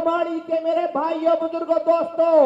کماڑی کے میرے بھائیوں بزرگوں دوستوں،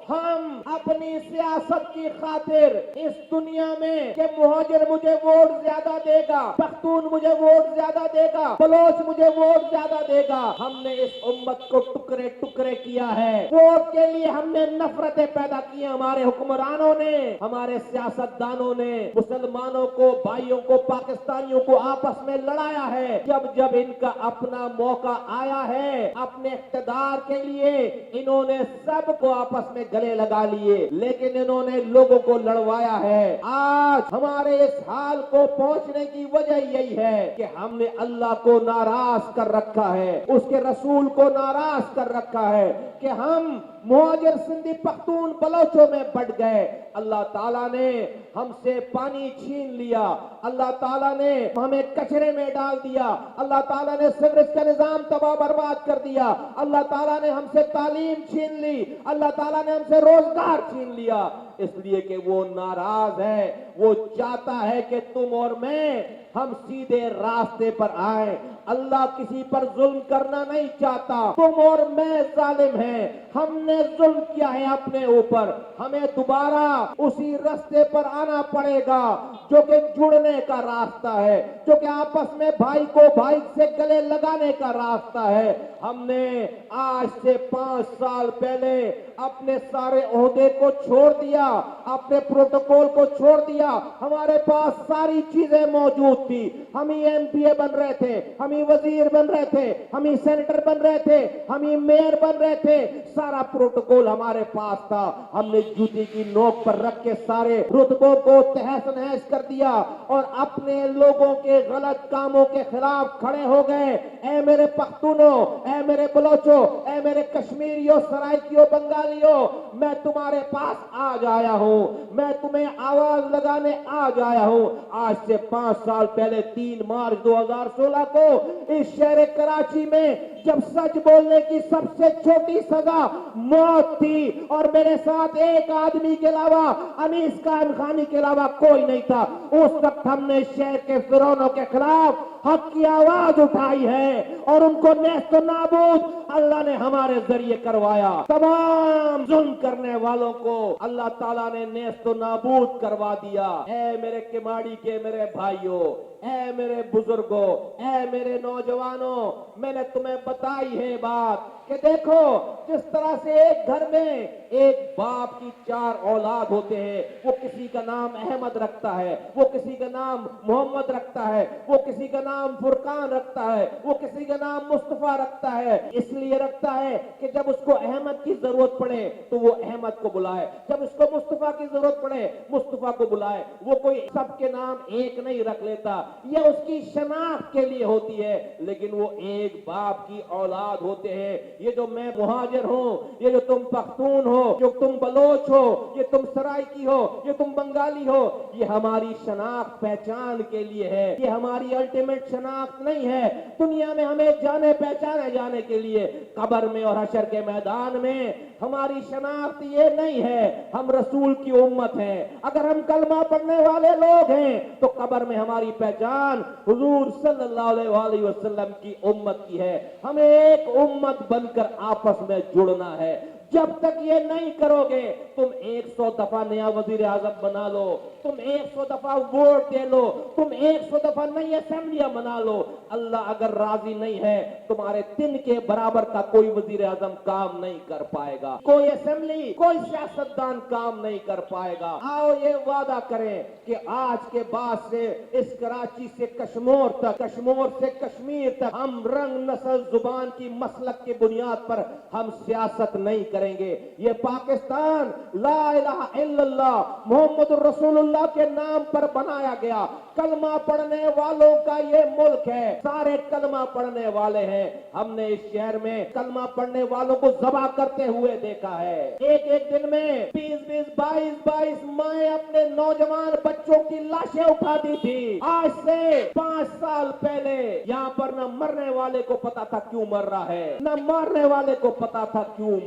ہم اپنی سیاست کی خاطر اس دنیا میں کہ مہاجر مجھے ووٹ زیادہ دے گا، پختون مجھے ووٹ زیادہ دے گا، بلوچ مجھے ووٹ زیادہ دے گا، ہم نے اس امت کو ٹکڑے ٹکڑے کیا ہے۔ ووٹ کے لیے ہم نے نفرتیں پیدا کی، ہمارے حکمرانوں نے، ہمارے سیاستدانوں نے مسلمانوں کو، بھائیوں کو، پاکستانیوں کو آپس میں لڑایا ہے۔ جب ان کا اپنا موقع آیا ہے اپنے اقتدار کے لیے، انہوں نے سب کو آپس میں گلے لگا لیے، لیکن انہوں نے لوگوں کو لڑوایا ہے۔ آج ہمارے اس حال کو پہنچنے کی وجہ یہی ہے کہ ہم نے اللہ کو ناراض کر رکھا ہے، اس کے رسول کو ناراض کر رکھا ہے کہ ہم مہاجر سندھی پختون بلوچوں میں بٹ گئے۔ اللہ تعالیٰ نے ہم سے پانی چھین لیا، اللہ تعالیٰ نے ہمیں کچرے میں ڈال دیا، اللہ تعالیٰ نے سیوریج کا نظام تباہ برباد کر دیا، اللہ تعالیٰ نے ہم سے تعلیم چھین لی، اللہ تعالیٰ نے ہم سے روزگار چھین لیا، اس لیے کہ وہ ناراض ہے۔ وہ چاہتا ہے کہ تم اور میں ہم سیدھے راستے پر آئیں۔ اللہ کسی پر ظلم کرنا نہیں چاہتا۔ تم اور میں ظالم ہیں، ہم نے ظلم کیا ہے اپنے اوپر، ہمیں دوبارہ اسی راستے پر آنا پڑے گا جو کہ جڑنے کا راستہ ہے، جو کہ آپس میں بھائی کو بھائی سے گلے لگانے کا راستہ ہے۔ ہم نے آج سے 5 سال پہلے اپنے سارے عہدے کو چھوڑ دیا، اپنے پروٹوکول کو چھوڑ دیا، ہمارے پاس ساری چیزیں موجود تھی، ہم ہی ایم پی اے بن رہے تھے، ہم ہی وزیر بن رہے تھے، ہم ہی سینیٹر بن رہے تھے، ہم ہی میئر بن رہے تھے، سارا پروٹوکول ہمارے پاس تھا۔ ہم نے جوتی کی نوک پر رکھ کے سارے رتبوں کو تہس نہس کر دیا اور اپنے لوگوں کے غلط کاموں کے خلاف کھڑے ہو گئے۔ اے میرے پختونوں، اے میرے بلوچوں، اے میرے کشمیریوں، سرائکیوں، بنگالیوں، میں تمہارے پاس آج آیا ہوں، میں تمہیں آواز لگانے آج آیا ہوں۔ آج سے 5 سال پہلے 3 مارچ 2016 کو اس شہر کراچی میں جب سچ بولنے کی سب سے چھوٹی سزا موت تھی اور میرے ساتھ ایک آدمی کے علاوہ، انیس قائم خانی کے علاوہ کوئی نہیں تھا، اس وقت ہم نے شہر کے فرعونوں کے خلاف حق کی آواز اٹھائی ہے اور ان کو نیست و نابود اللہ نے ہمارے ذریعے کروایا۔ تمام ظلم کرنے والوں کو اللہ تعالیٰ نے نیست و نابود کروا دیا۔ اے میرے کماڑی کے میرے بھائیوں، اے میرے بزرگوں، اے میرے نوجوانوں، میں نے تمہیں بتائی ہے بات کہ دیکھو جس طرح سے ایک گھر میں ایک باپ کی 4 اولاد ہوتے ہیں، وہ کسی کا نام احمد رکھتا ہے، وہ کسی کا نام محمد رکھتا ہے، وہ کسی کا نام فرقان رکھتا ہے، وہ کسی کا نام مصطفیٰ رکھتا ہے، اس لیے رکھتا ہے کہ جب اس کو احمد کی ضرورت پڑے تو وہ احمد کو بلائے، جب اس کو مصطفیٰ کی ضرورت پڑے مصطفیٰ کو بلائے۔ وہ کوئی سب کے نام ایک نہیں رکھ لیتا، یہ اس کی شناخت کے لیے ہوتی ہے، لیکن وہ ایک باپ کی اولاد ہوتے ہیں۔ یہ جو میں مہاجر ہوں، یہ جو تم پختون ہو، جو تم بلوچ ہو، یہ تم سرائکی ہو، یہ تم بنگالی ہو، یہ ہماری شناخت پہچان کے لیے ہے، یہ ہماری الٹیمیٹ شناخت نہیں ہے۔ دنیا میں ہمیں جانے پہچانے جانے کے لیے، قبر میں اور حشر کے میدان میں ہماری شناخت یہ نہیں ہے، ہم رسول کی امت ہیں۔ اگر ہم کلمہ پڑھنے والے لوگ ہیں تو قبر میں ہماری پہچان حضور صلی اللہ علیہ وسلم کی امت کی ہے۔ ہمیں ایک امت بن کر آپس میں جڑنا ہے۔ جب تک یہ نہیں کرو گے، تم 100 دفعہ نیا وزیر اعظم بنا لو، تم 100 دفعہ ووٹ دے لو، تم 100 دفعہ نئی اسمبلیاں بنا لو، اللہ اگر راضی نہیں ہے تمہارے 3 کے برابر کا کوئی وزیر اعظم کام نہیں کر پائے گا، کوئی اسمبلی، کوئی سیاستدان کام نہیں کر پائے گا۔ آؤ یہ وعدہ کریں کہ آج کے بعد سے اس کراچی سے کشمور تک، کشمور سے کشمیر تک ہم رنگ، نسل، زبان کی مسلک کی بنیاد پر ہم سیاست نہیں کریں گے۔ یہ پاکستان لا الہ الا اللہ محمد رسول اللہ کے نام پر بنایا گیا، کلمہ پڑھنے والوں کا یہ ملک ہے، سارے کلمہ پڑھنے والے ہیں۔ ہم نے اس شہر میں کلمہ پڑھنے والوں کو ذبح کرتے ہوئے دیکھا ہے۔ ایک دن میں 20 22 مائیں اپنے نوجوان بچوں کی لاشیں اٹھاتی تھی۔ آج سے 5 سال پہلے یہاں پر نہ مرنے والے کو پتا تھا کیوں مر رہا ہے، نہ مارنے والے کو پتا تھا کیوں